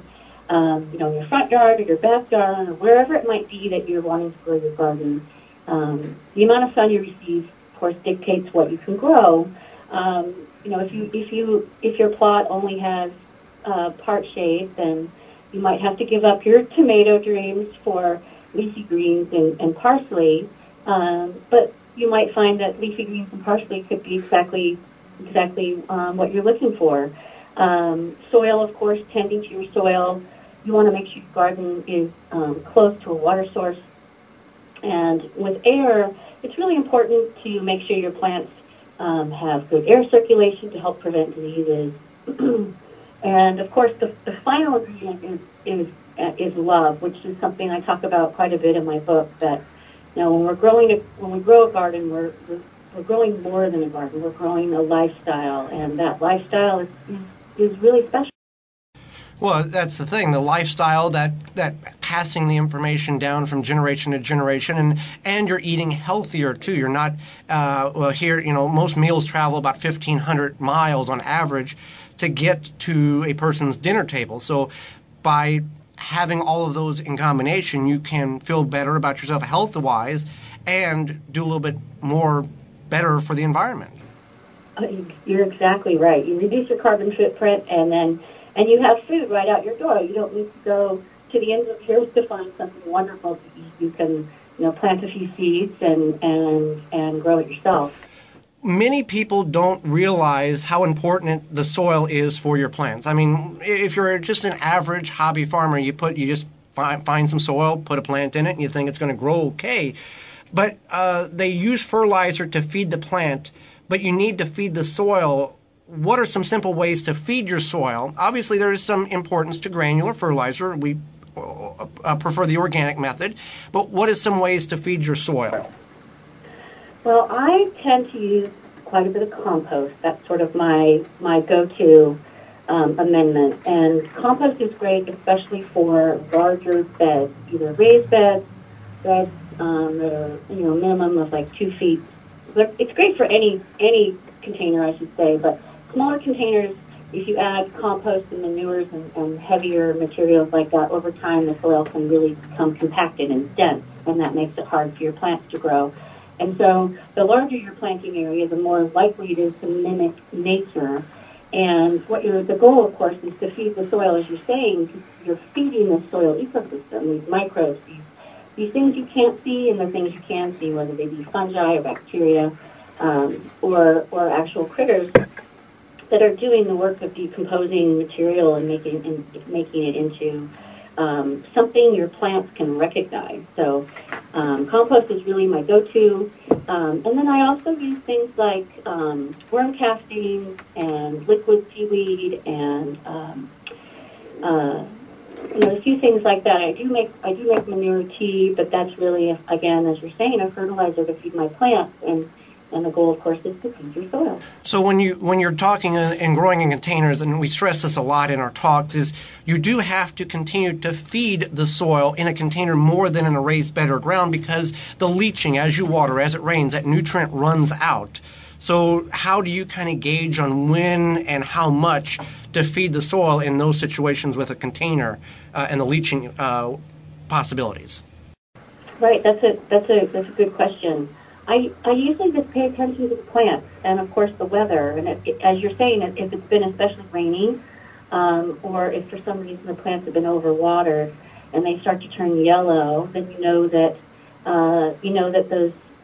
front yard or your backyard or wherever it might be that you're wanting to grow your garden. The amount of sun you receive, of course, dictates what you can grow. If your plot only has part shade, then you might have to give up your tomato dreams for leafy greens and parsley. But you might find that leafy greens and parsley could be exactly what you're looking for. Soil, of course, tending to your soil. You want to make sure your garden is close to a water source. And with air, it's really important to make sure your plants have good air circulation to help prevent diseases. And, of course, the final ingredient is love, which is something I talk about quite a bit in my book, that when we grow a garden, we're growing more than a garden. We're growing a lifestyle, and that lifestyle is really special. Well, that's the thing, the lifestyle, that passing the information down from generation to generation, and you're eating healthier, too. You're not, here, most meals travel about 1,500 miles on average to get to a person's dinner table. So by having all of those in combination, you can feel better about yourself health-wise and do a little bit more better for the environment. You're exactly right. You reduce your carbon footprint, and you have food right out your door. You don't need to go to the ends of the earth to find something wonderful to eat. You can, plant a few seeds and grow it yourself. Many people don't realize how important the soil is for your plants. I mean, if you're just an average hobby farmer, you just find some soil, put a plant in it, and you think it's going to grow okay. But they use fertilizer to feed the plant, but you need to feed the soil. What are some simple ways to feed your soil? Obviously, there is some importance to granular fertilizer. We prefer the organic method. But what is some ways to feed your soil? Well, I tend to use quite a bit of compost. That's sort of my go-to amendment. And compost is great, especially for larger beds, either raised beds that are minimum of like 2 feet. It's great for any container, I should say, but smaller containers, if you add compost and manures and heavier materials like that, over time the soil can really become compacted and dense, and that makes it hard for your plants to grow. And so the larger your planting area, the more likely it is to mimic nature. And the goal, of course, is to feed the soil, as you're saying. You're feeding the soil ecosystem, these microbes, these things you can't see and the things you can see, whether they be fungi or bacteria or actual critters that are doing the work of decomposing material and making it into something your plants can recognize. So compost is really my go-to. And then I also use things like worm castings and liquid seaweed and a few things like that. I do make manure tea, but that's really, again, as you're saying, a fertilizer to feed my plants. And And the goal, of course, is to feed your soil. So when you're talking and growing in containers, and we stress this a lot in our talks, is you do have to continue to feed the soil in a container more than in a raised bed or ground, because the leaching, as you water, as it rains, that nutrient runs out. So how do you kind of gauge on when and how much to feed the soil in those situations with a container and the leaching possibilities? Right, that's a good question. I usually just pay attention to the plants and, of course, the weather. And as you're saying, if it's been especially rainy, or if for some reason the plants have been overwatered and they start to turn yellow, then you know that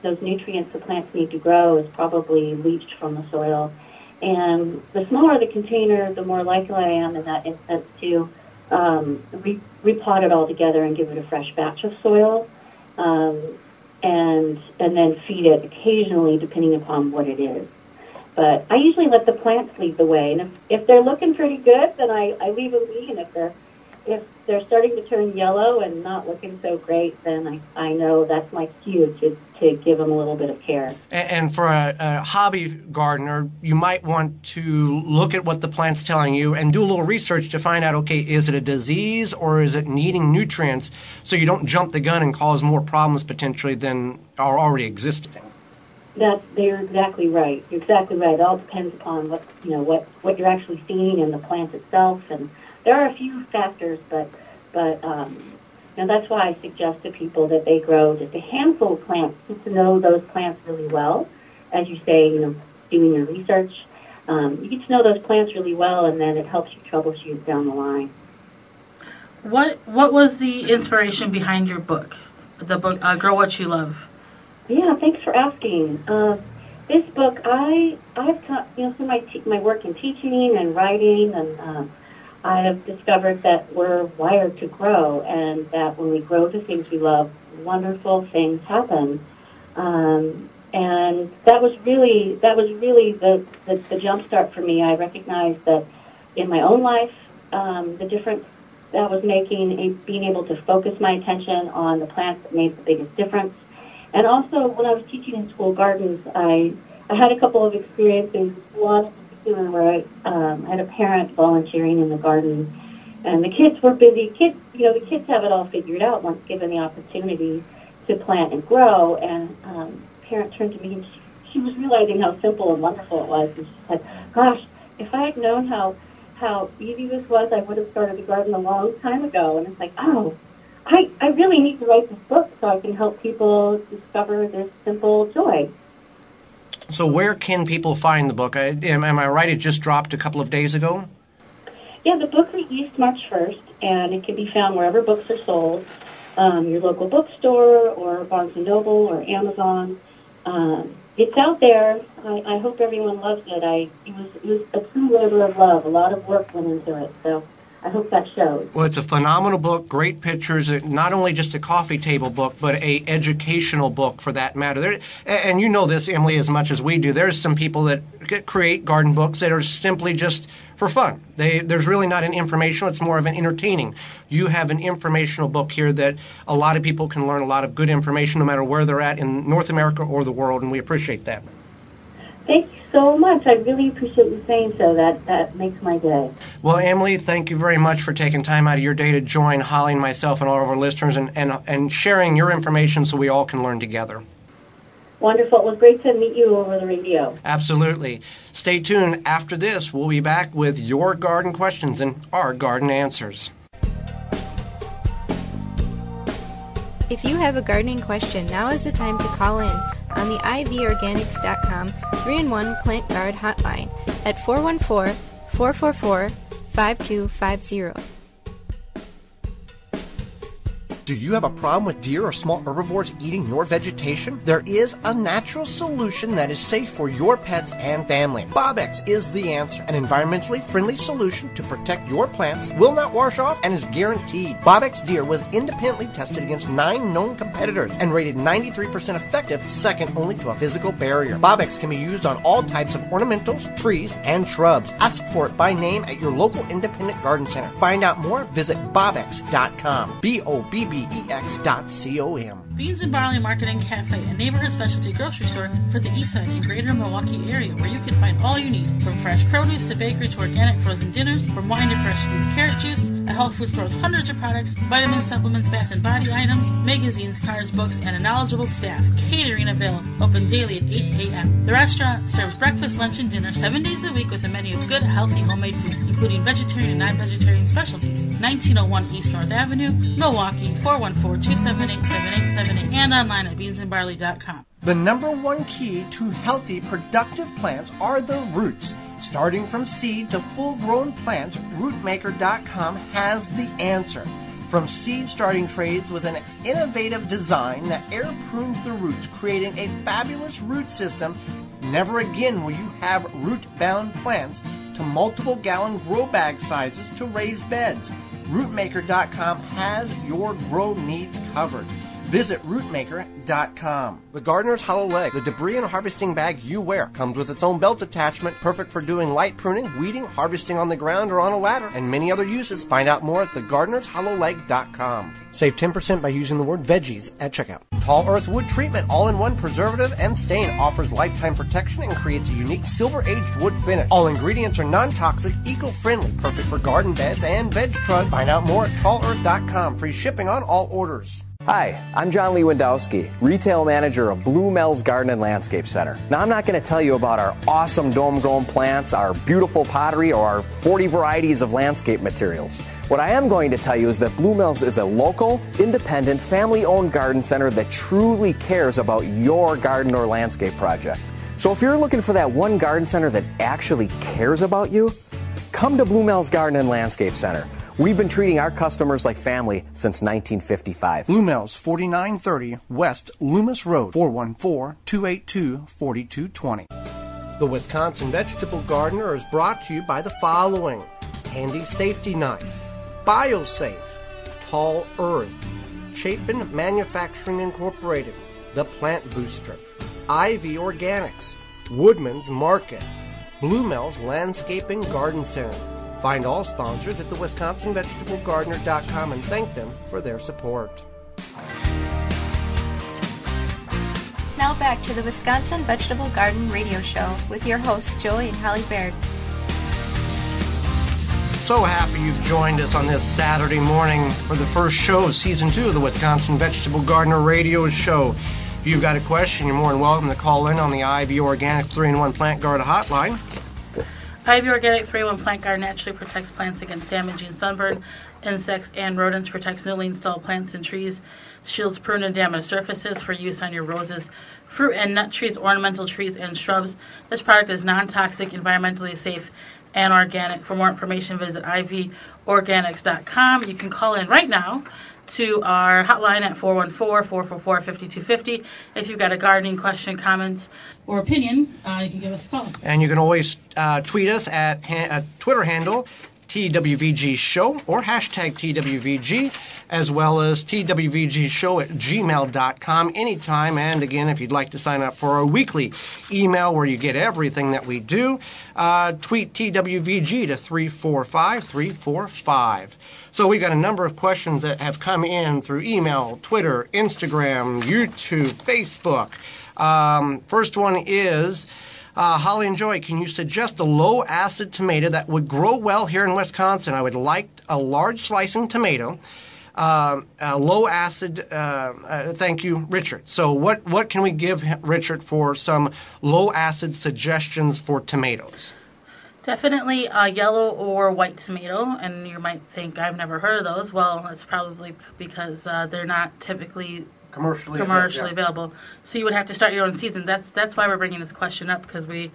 those nutrients the plants need to grow is probably leached from the soil. And the smaller the container, the more likely I am in that instance to repot it all together and give it a fresh batch of soil. And then feed it occasionally, depending upon what it is. But I usually let the plants lead the way, and if they're looking pretty good, then I leave them be. And if they're starting to turn yellow and not looking so great, then I know that's my cue to give them a little bit of care. And for a hobby gardener, you might want to look at what the plant's telling you and do a little research to find out, okay, is it a disease or is it needing nutrients, so you don't jump the gun and cause more problems potentially than are already existing. They're exactly right. You're exactly right. It all depends upon what you're actually seeing in the plant itself, and there are a few factors, but that's why I suggest to people that they grow just a handful of plants, just to know those plants really well. As you say, doing your research, you get to know those plants really well, and then it helps you troubleshoot down the line. What was the inspiration behind your book, the book Grow What You Love? Yeah, thanks for asking. This book, I've through my work in teaching and writing, and I have discovered that we're wired to grow, and that when we grow the things we love, wonderful things happen. And that was really the jump start for me. I recognized that in my own life, the difference that was making, being able to focus my attention on the plants that made the biggest difference. And also, when I was teaching in school gardens, I had a couple of experiences. One in particular where I had a parent volunteering in the garden, and the kids were busy. The kids have it all figured out once given the opportunity to plant and grow. And the parent turned to me, and she was realizing how simple and wonderful it was. And she said, "Gosh, if I had known how easy this was, I would have started the garden a long time ago." And it's like, oh, I really need to write this book so I can help people discover this simple joy. So where can people find the book? Am I right, it just dropped a couple of days ago? Yeah, the book released March 1st, and it can be found wherever books are sold, your local bookstore or Barnes & Noble or Amazon. It's out there. I hope everyone loves it. It was a true labor of love. A lot of work went into it, so I hope that shows. Well, it's a phenomenal book, great pictures, not only just a coffee table book, but a educational book for that matter. And you know this, Emily, as much as we do. There's some people that create garden books that are simply just for fun. There's really not an informational, it's more of an entertaining. You have an informational book here that a lot of people can learn a lot of good information no matter where they're at in North America or the world, and we appreciate that. Thank you so much. I really appreciate you saying so. That makes my day. Well, Emily, thank you very much for taking time out of your day to join Holly and myself and all of our listeners and sharing your information so we all can learn together. Wonderful. It was great to meet you over the radio. Absolutely. Stay tuned. After this, we'll be back with your garden questions and our garden answers. If you have a gardening question, now is the time to call in on the ivorganics.com 3-in-1 Plant Guard hotline at 414-444-5250. Do you have a problem with deer or small herbivores eating your vegetation? There is a natural solution that is safe for your pets and family. Bobex is the answer. An environmentally friendly solution to protect your plants, will not wash off, and is guaranteed. Bobex Deer was independently tested against 9 known competitors and rated 93% effective, second only to a physical barrier. Bobex can be used on all types of ornamentals, trees, and shrubs. Ask for it by name at your local independent garden center. Find out more, visit bobex.com. BOBBEX.com. Beans and Barley Market and Cafe, a neighborhood specialty grocery store for the East Side and Greater Milwaukee area, where you can find all you need, from fresh produce to bakery to organic frozen dinners, from wine to fresh squeezed carrot juice. A health food store with hundreds of products, vitamins, supplements, bath and body items, magazines, cards, books, and a knowledgeable staff. Catering available, open daily at 8 a.m. The restaurant serves breakfast, lunch, and dinner 7 days a week with a menu of good, healthy, homemade food, including vegetarian and non-vegetarian specialties. 1901 East North Avenue, Milwaukee, 414-278-7878, and online at beansandbarley.com. The number one key to healthy, productive plants are the roots. Starting from seed to full-grown plants, rootmaker.com has the answer. From seed starting trays with an innovative design that air prunes the roots, creating a fabulous root system, never again will you have root-bound plants, to multiple gallon grow bag sizes to raised beds. Rootmaker.com has your grow needs covered. Visit rootmaker.com. The Gardener's Hollow Leg, the debris and harvesting bag you wear, comes with its own belt attachment, perfect for doing light pruning, weeding, harvesting on the ground or on a ladder, and many other uses. Find out more at thegardenershollowleg.com. Save 10% by using the word veggies at checkout. Tall Earth Wood Treatment, all-in-one preservative and stain, offers lifetime protection and creates a unique silver-aged wood finish. All ingredients are non-toxic, eco-friendly, perfect for garden beds and veg trucks. Find out more at tallearth.com. Free shipping on all orders. Hi, I'm John Lewandowski, retail manager of Blue Mel's Garden and Landscape Center. Now, I'm not going to tell you about our awesome dome-grown plants, our beautiful pottery, or our 40 varieties of landscape materials. What I am going to tell you is that Blue Mel's is a local, independent, family-owned garden center that truly cares about your garden or landscape project. So if you're looking for that one garden center that actually cares about you, come to Blue Mel's Garden and Landscape Center. We've been treating our customers like family since 1955. Blue Mel's, 4930 West Loomis Road, 414-282-4220. The Wisconsin Vegetable Gardener is brought to you by the following: Handy Safety Knife, BioSafe, Tall Earth, Chapin Manufacturing Incorporated, The Plant Booster, Ivy Organics, Woodman's Market, Blue Mel's Landscaping Garden Center. Find all sponsors at the WisconsinVegetableGardener.com and thank them for their support. Now back to the Wisconsin Vegetable Garden Radio Show with your hosts, Joey and Holly Baird. So happy you've joined us on this Saturday morning for the first show of Season 2 of the Wisconsin Vegetable Gardener Radio Show. If you've got a question, you're more than welcome to call in on the Ivy Organic 3-in-1 Plant Guard hotline. Ivy Organic 3-in-1 Plant Guard naturally protects plants against damaging sunburn, insects, and rodents, protects newly installed plants and trees, shields pruned and damaged surfaces for use on your roses, fruit and nut trees, ornamental trees, and shrubs. This product is non-toxic, environmentally safe, and organic. For more information, visit ivorganics.com. You can call in right now to our hotline at 414-444-5250. If you've got a gardening question, comments, or opinion, you can give us a call. And you can always tweet us at Twitter handle TWVG Show or hashtag TWVG, as well as TWVGshow at gmail.com anytime. And again, if you'd like to sign up for our weekly email where you get everything that we do, tweet TWVG to 345-345. So we've got a number of questions that have come in through email, Twitter, Instagram, YouTube, Facebook. First one is, Holly and Joy, can you suggest a low-acid tomato that would grow well here in Wisconsin? I would like a large slicing tomato, low-acid. Thank you, Richard. So what can we give Richard for some low-acid suggestions for tomatoes? Definitely a yellow or white tomato, and you might think I've never heard of those. Well, it's probably because they're not typically commercially available. So you would have to start your own seeds, and that's why we're bringing this question up, because we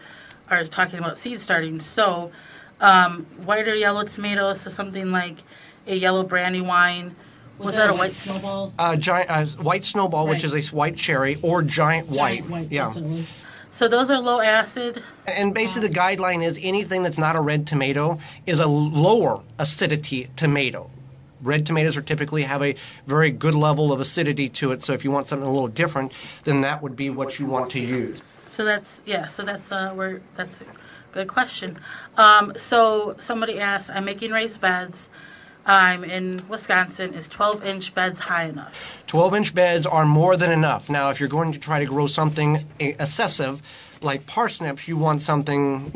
are talking about seed starting. So white or yellow tomatoes, so something like a yellow Brandywine. Was that a white snowball? White snowball, right, which is a white cherry, or giant white. Yeah. So those are low acid. And basically the guideline is anything that's not a red tomato is a lower acidity tomato. Red tomatoes typically have a very good level of acidity to it, so if you want something a little different, then that would be what you want to use. So that's a good question. So somebody asked, I'm making raised beds I'm in Wisconsin. Is 12-inch beds high enough? 12-inch beds are more than enough. Now, if you're going to try to grow something excessive, like parsnips, you want something,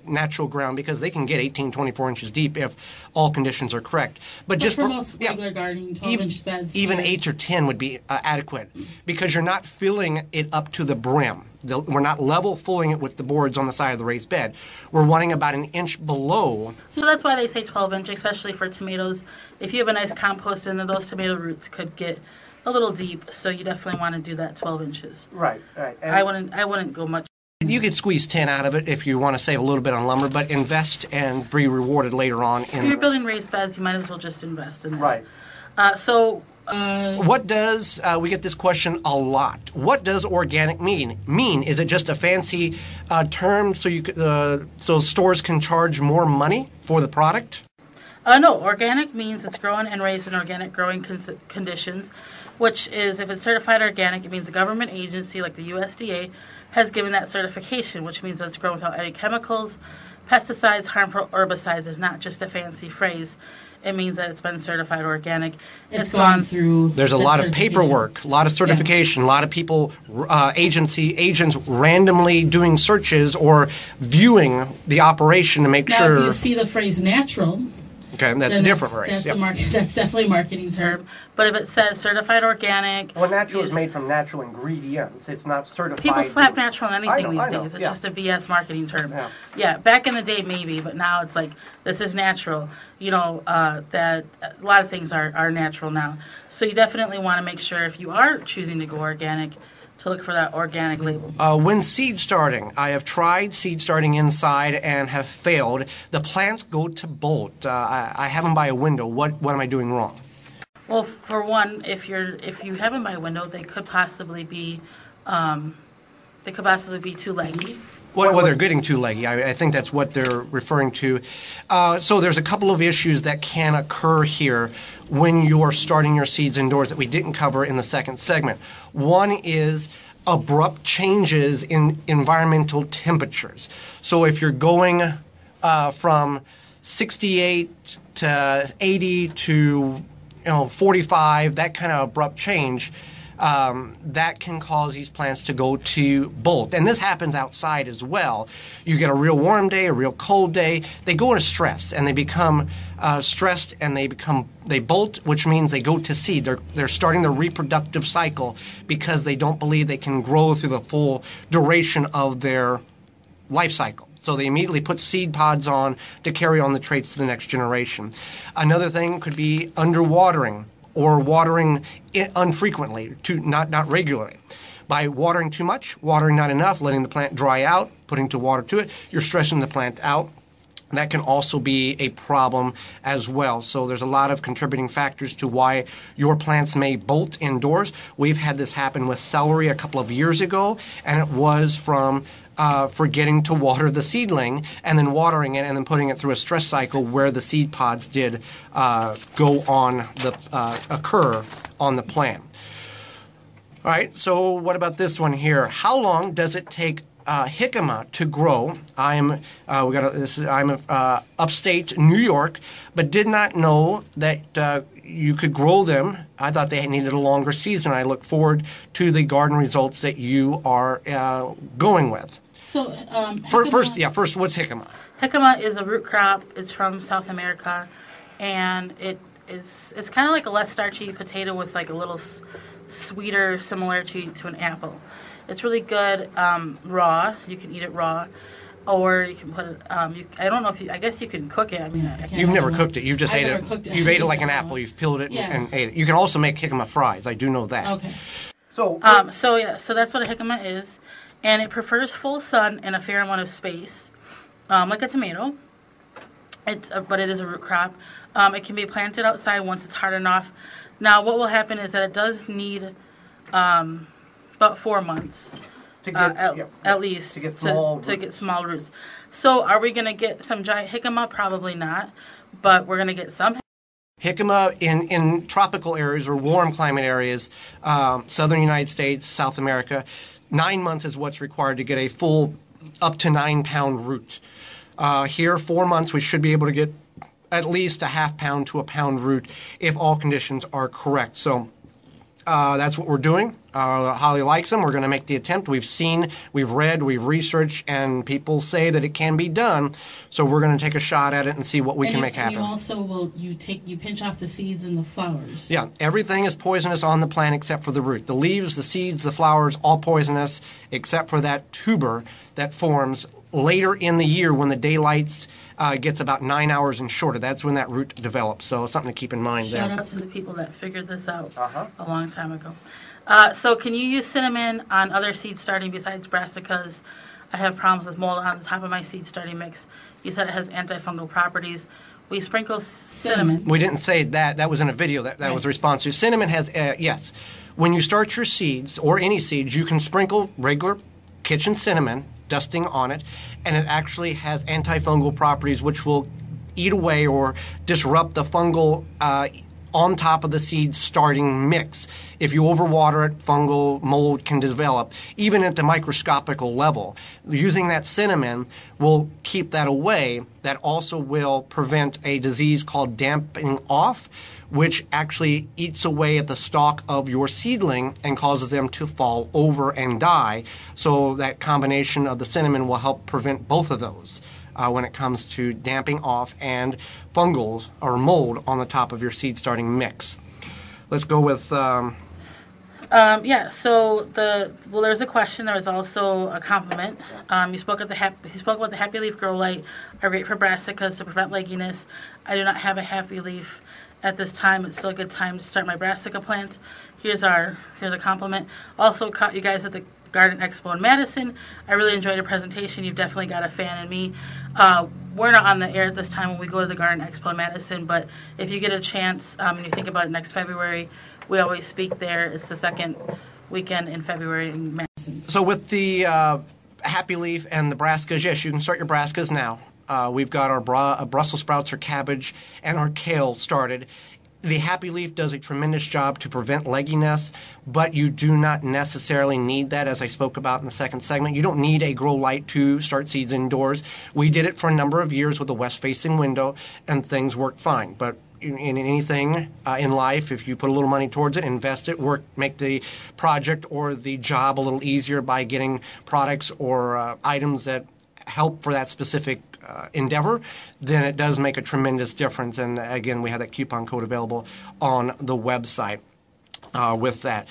natural ground, because they can get 18, 24 inches deep if all conditions are correct. But just for most regular gardening, 12-inch beds. Even 8 or 10 would be adequate, because you're not filling it up to the brim. We're not level filling it with the boards on the side of the raised bed. We're wanting about an inch below. So that's why they say 12-inch, especially for tomatoes. If you have a nice compost in there, those tomato roots could get a little deep, so you definitely want to do that 12 inches. Right. I wouldn't go much. You could squeeze 10 out of it if you want to save a little bit on lumber, but invest and be rewarded later on. If you're building raised beds, you might as well just invest in it. Right. What does, we get this question a lot, what does organic mean? Is it just a fancy term so stores can charge more money for the product? No, organic means it's grown and raised in organic growing conditions, which is, if it's certified organic, it means a government agency like the USDA has given that certification, which means that it's grown without any chemicals, pesticides, harmful herbicides. Is not just a fancy phrase. It means that it's been certified organic. It's gone through. There's a lot of paperwork, a lot of certification, a lot of people, agents randomly doing searches or viewing the operation to make sure. Now, if you see the phrase natural. Okay, that's a different phrase. That's definitely a marketing term. But if it says certified organic... Well, natural is made from natural ingredients. It's not certified... People slap natural on anything these days. It's just a BS marketing term. Yeah, back in the day maybe, but now it's like, this is natural. That a lot of things are natural now. So you definitely want to make sure, if you are choosing to go organic, to look for that organic label. When seed starting, I have tried seed starting inside and have failed. The plants go to bolt. I have them by a window. What am I doing wrong? Well, for one, if you have them by a window, they could possibly be too leggy. Well, they're getting too leggy. I think that's what they're referring to. So there's a couple of issues that can occur here when you're starting your seeds indoors that we didn't cover in the second segment. One is abrupt changes in environmental temperatures. So if you're going from 68 to 80 to 45, that kind of abrupt change, that can cause these plants to go to bolt. And this happens outside as well. You get a real warm day, a real cold day. They go into stress, and they become stressed, and they bolt, which means they go to seed. They're starting their reproductive cycle because they don't believe they can grow through the full duration of their life cycle. So they immediately put seed pods on to carry on the traits to the next generation. Another thing could be underwatering, or watering infrequently, not regularly. By watering too much, watering not enough, letting the plant dry out, putting water to it, you're stressing the plant out. That can also be a problem as well. So there's a lot of contributing factors to why your plants may bolt indoors. We've had this happen with celery a couple of years ago, and it was from forgetting to water the seedling and then watering it and then putting it through a stress cycle where the seed pods did occur on the plant. All right, so what about this one here? How long does it take jicama to grow? I'm upstate New York, but did not know that you could grow them. I thought they needed a longer season. I look forward to the garden results that you are going with. So, first, what's jicama? Jicama is a root crop. It's from South America, and it's kind of like a less starchy potato with like a little sweeter, similar to an apple. It's really good raw. You can eat it raw, or you can put it. I don't know if I guess you can cook it. I mean, you've never cooked it. You've just ate it. You've ate it like an apple. You've peeled it and ate it. You can also make jicama fries. I do know that. Okay. So that's what a jicama is, and it prefers full sun and a fair amount of space, like a tomato. But it is a root crop. It can be planted outside once it's hard enough. Now, what will happen is that it does need about 4 months to get, at least to get small roots. So, are we going to get some giant jicama? Probably not, but we're going to get some. Jicama in tropical areas or warm climate areas, southern United States, South America, 9 months is what's required to get a full up to 9 pound root. Here, 4 months, we should be able to get at least a half pound to a pound root if all conditions are correct. So that's what we're doing. Holly likes them. We're going to make the attempt. We've seen, we've read, we've researched, and people say that it can be done. So we're going to take a shot at it and see what we can make happen. You also you pinch off the seeds and the flowers. Yeah, everything is poisonous on the plant except for the root. The leaves, the seeds, the flowers, all poisonous except for that tuber that forms later in the year when the daylight gets about 9 hours and shorter. That's when that root develops. So something to keep in mind there. Shout out to the people that figured this out a long time ago. So can you use cinnamon on other seed starting besides brassicas? I have problems with mold on the top of my seed starting mix. You said it has antifungal properties. We sprinkle cinnamon. We didn't say that. That was in a video. That was a response to. Cinnamon has, yes. When you start your seeds, or any seeds, you can sprinkle regular kitchen cinnamon, dusting on it, and it actually has antifungal properties which will eat away or disrupt the fungal on top of the seed starting mix. If you overwater it, fungal mold can develop, even at the microscopical level. Using that cinnamon will keep that away. That also will prevent a disease called damping off, which actually eats away at the stalk of your seedling and causes them to fall over and die. So that combination of the cinnamon will help prevent both of those when it comes to damping off and fungals or mold on the top of your seed starting mix. Let's go with... so there's a question. There was also a compliment. He spoke about the Happy Leaf Grow Light are great for brassicas to prevent legginess. I do not have a Happy Leaf at this time. It's still a good time to start my brassica plant. Here's a compliment. Also caught you guys at the Garden Expo in Madison. I really enjoyed your presentation. You've definitely got a fan in me. We're not on the air at this time when we go to the Garden Expo in Madison, but if you get a chance and you think about it next February, we always speak there. It's the second weekend in February in Madison. So with the Happy Leaf and the brassicas, yes, you can start your brassicas now. We've got our Brussels sprouts, our cabbage, and our kale started. The Happy Leaf does a tremendous job to prevent legginess, but you do not necessarily need that, as I spoke about in the second segment. You don't need a grow light to start seeds indoors. We did it for a number of years with a west-facing window, and things worked fine. But in anything in life, if you put a little money towards it, invest it, make the project or the job a little easier by getting products or items that help for that specific endeavor, then it does make a tremendous difference. And again, we have that coupon code available on the website with that.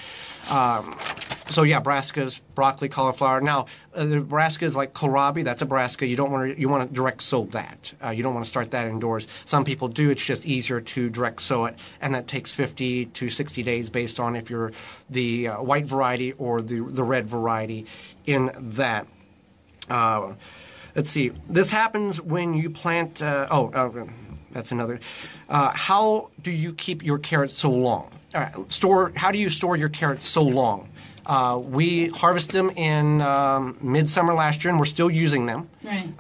So yeah, brassicas, broccoli, cauliflower. Now, the brassicas like kohlrabi, that's a brassica. You want to direct sow that. You don't want to start that indoors. Some people do. It's just easier to direct sow it, and that takes 50 to 60 days based on if you're the white variety or the red variety in that. Let's see. This happens when you plant. That's another. How do you keep your carrots so long? How do you store your carrots so long? We harvest them in midsummer last year, and we're still using them. Right.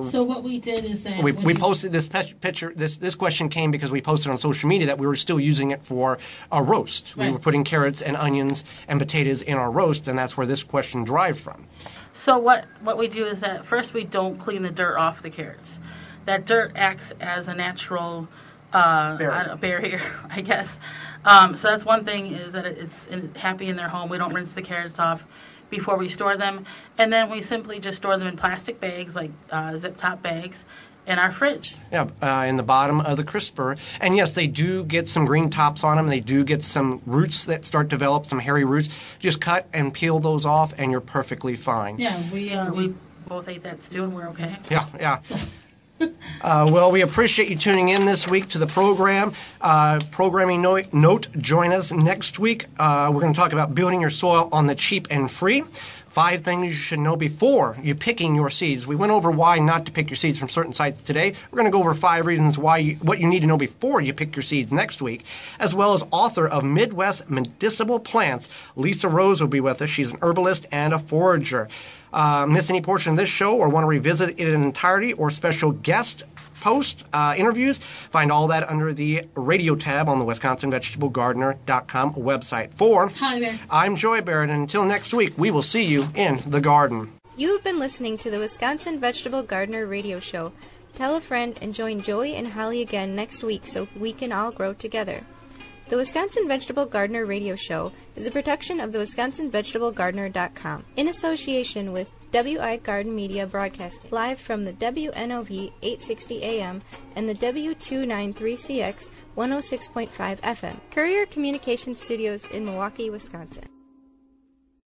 So what we did is that we posted this picture. This question came because we posted on social media that we were still using it for a roast. Right. We were putting carrots and onions and potatoes in our roast, and that's where this question derived from. So what we do is that first we don't clean the dirt off the carrots. That dirt acts as a natural barrier, I guess. So that's one thing, is that it's happy in their home. We don't rinse the carrots off before we store them. And then we simply just store them in plastic bags, like zip-top bags, in our fridge. Yeah, in the bottom of the crisper. And yes, they do get some green tops on them. They do get some roots that start to develop, some hairy roots. Just cut and peel those off, and you're perfectly fine. Yeah, we both ate that stew, and we're okay. Yeah. Well, we appreciate you tuning in this week to the program. Programming note, join us next week. We're going to talk about building your soil on the cheap and free. 5 things you should know before you picking your seeds. We went over why not to pick your seeds from certain sites today. We're going to go over 5 reasons what you need to know before you pick your seeds next week, as well as author of Midwest Medicinal Plants, Lisa Rose, will be with us. She's an herbalist and a forager. Miss any portion of this show or want to revisit it in entirety or special guest post interviews, find all that under the radio tab on the WisconsinVegetableGardener.com website. Hi there. I'm Joy Barrett, and until next week, we will see you in the garden. You have been listening to the Wisconsin Vegetable Gardener Radio Show. Tell a friend and join Joey and Holly again next week so we can all grow together. The Wisconsin Vegetable Gardener Radio Show is a production of the WisconsinVegetableGardener.com in association with WI Garden Media Broadcasting, live from the WNOV 860 AM and the W293CX 106.5 FM, Courier Communication Studios in Milwaukee, Wisconsin.